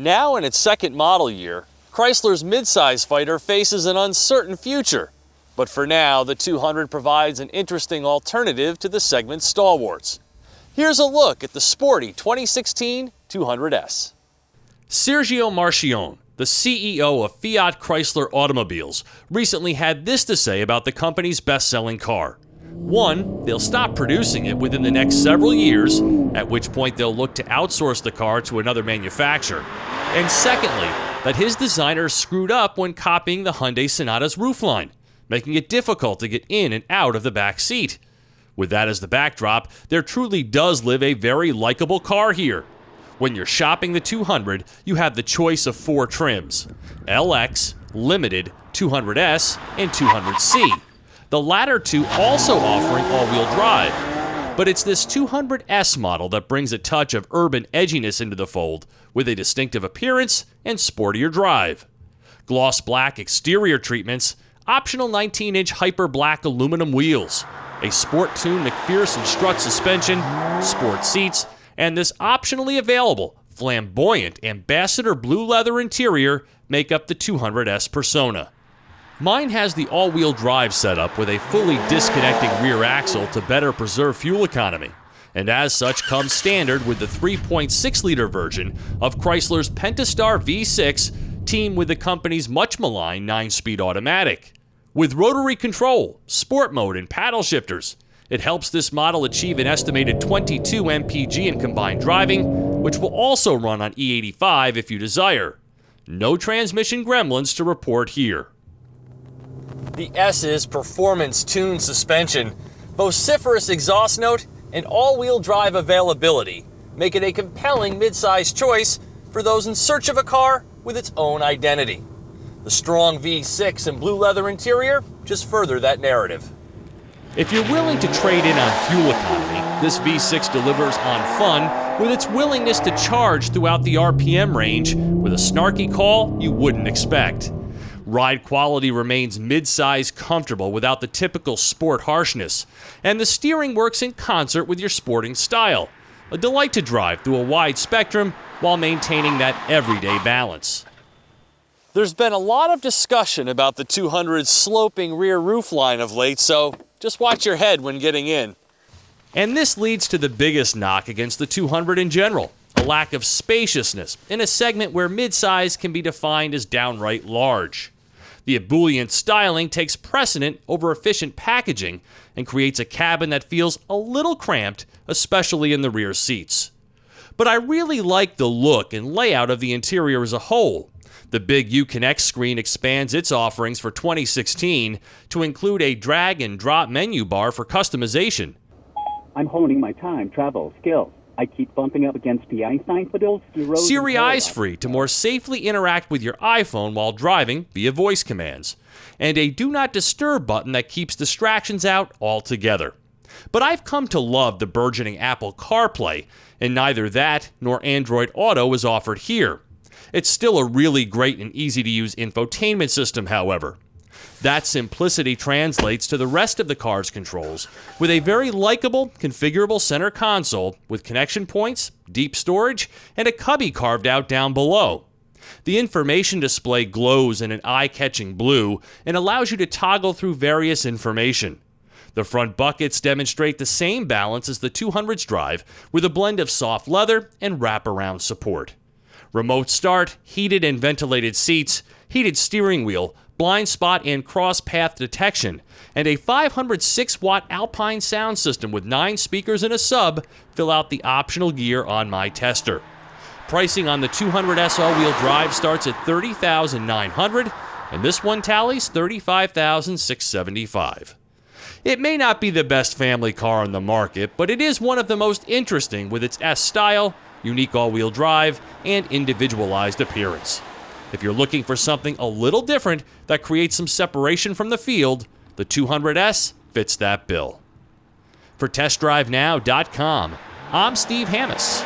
Now in its second model year, Chrysler's midsize fighter faces an uncertain future. But for now, the 200 provides an interesting alternative to the segment's stalwarts. Here's a look at the sporty 2016 200S. Sergio Marchionne, the CEO of Fiat Chrysler Automobiles, recently had this to say about the company's best-selling car. One, they'll stop producing it within the next several years, at which point they'll look to outsource the car to another manufacturer. And secondly, that his designers screwed up when copying the Hyundai Sonata's roofline, making it difficult to get in and out of the back seat. With that as the backdrop, there truly does live a very likable car here. When you're shopping the 200, you have the choice of 4 trims: LX, Limited, 200S, and 200C. The latter two also offering all-wheel drive. But it's this 200S model that brings a touch of urban edginess into the fold, with a distinctive appearance and sportier drive. Gloss black exterior treatments, optional 19-inch hyper black aluminum wheels, a sport-tuned McPherson strut suspension, sport seats, and this optionally available flamboyant ambassador blue leather interior make up the 200S persona. Mine has the all-wheel drive setup with a fully disconnecting rear axle to better preserve fuel economy, and as such comes standard with the 3.6-liter version of Chrysler's Pentastar V6 teamed with the company's much-maligned 9-speed automatic. With rotary control, sport mode, and paddle shifters, it helps this model achieve an estimated 22 mpg in combined driving, which will also run on E85 if you desire. No transmission gremlins to report here. The S's performance-tuned suspension, vociferous exhaust note, and all-wheel drive availability make it a compelling midsize choice for those in search of a car with its own identity. The strong V6 and blue leather interior just further that narrative. If you're willing to trade in on fuel economy, this V6 delivers on fun with its willingness to charge throughout the RPM range with a snarky call you wouldn't expect. Ride quality remains mid-size comfortable without the typical sport harshness, and the steering works in concert with your sporting style. A delight to drive through a wide spectrum while maintaining that everyday balance. There's been a lot of discussion about the 200's sloping rear roofline of late, so just watch your head when getting in. And this leads to the biggest knock against the 200 in general: a lack of spaciousness in a segment where midsize can be defined as downright large. The ebullient styling takes precedent over efficient packaging and creates a cabin that feels a little cramped, especially in the rear seats. But I really like the look and layout of the interior as a whole. The big Uconnect screen expands its offerings for 2016 to include a drag-and-drop menu bar for customization. I'm honing my time travel skills. I keep bumping up against the Einstein Podolsky Road. Siri Eyes Free to more safely interact with your iPhone while driving via voice commands. And a Do Not Disturb button that keeps distractions out altogether. But I've come to love the burgeoning Apple CarPlay, and neither that nor Android Auto is offered here. It's still a really great and easy-to-use infotainment system, however. That simplicity translates to the rest of the car's controls, with a very likable, configurable center console with connection points, deep storage, and a cubby carved out down below. The information display glows in an eye-catching blue and allows you to toggle through various information. The front buckets demonstrate the same balance as the 200's drive, with a blend of soft leather and wraparound support. Remote start, heated and ventilated seats, heated steering wheel, blind spot and cross path detection, and a 506-watt Alpine sound system with 9 speakers and a sub fill out the optional gear on my tester. Pricing on the 200S all-wheel drive starts at $30,900, and this one tallies $35,675. It may not be the best family car on the market, but it is one of the most interesting with its S style, unique all-wheel drive, and individualized appearance. If you're looking for something a little different that creates some separation from the field, the 200S fits that bill. For TestDriveNow.com, I'm Steve Hammis.